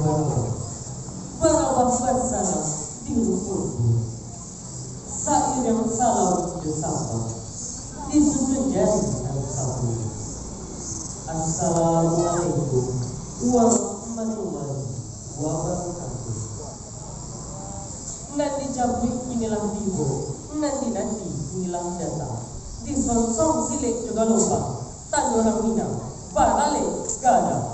Berawak sana di rukunku. Seiring salam bersama disusun jari dan sapu. Assalamualaikum warahmatullahi wabarakatuh. Nanti jabrik inilah tiba, nanti inilah datang. Di sonsong silik juga lupa, tak orang Minang, barale gada.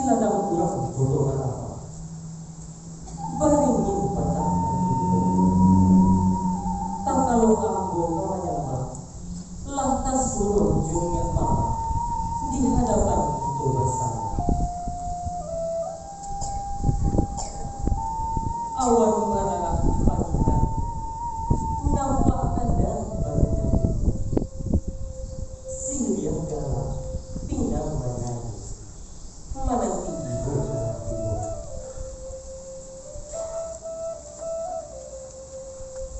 ladang kurang Koto marapa. Baringin pacang hatiku. Tak kalau aku menyapa, lantas turun jungnya mama di hadapan itu bersama. Awan merah di pagi hari, nampakkan dari bagian Silya galak, pinang menyanyi, menanti ibu dalam ibu.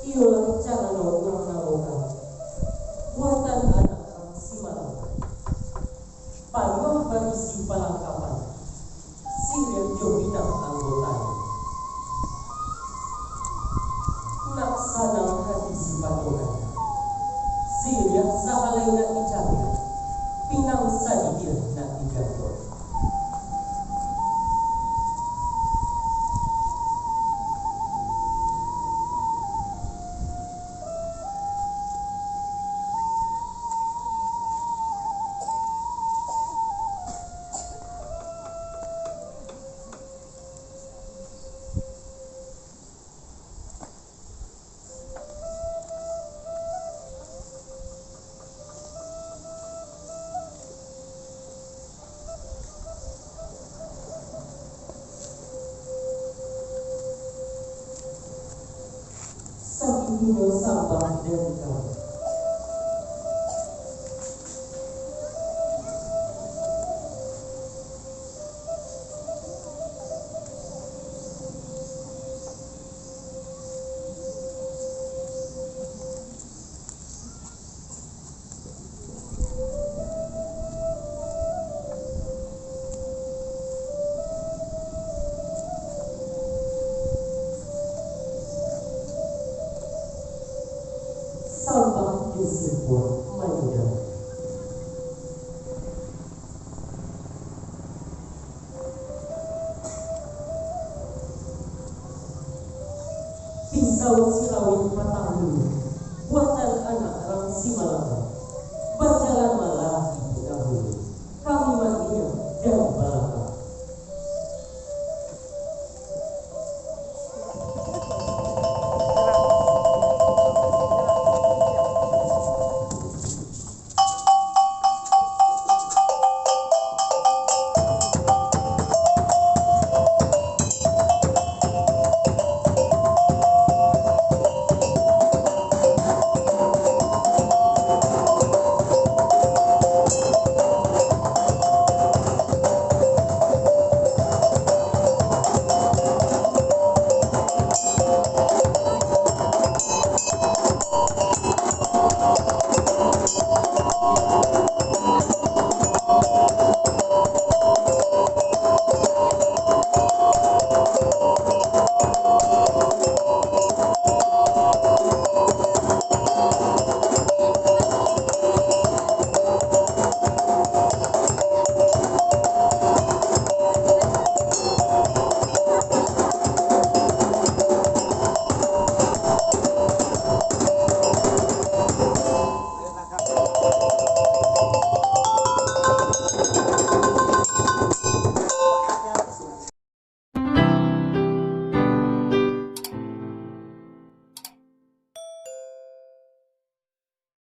Iolah cara orang namokan, buatan anak orang Simalanggang. Panuh berisi pelengkapan, Silya jobinang anggotanya. Nak sanang hati si patungan, Silya sahalai nak dicabir, pinang sadikir nak digantung. Samping sampah dari kau. Sampah di sebuah mainan. Pisau silawin patah dulu, buatan anak orang Simalanggang.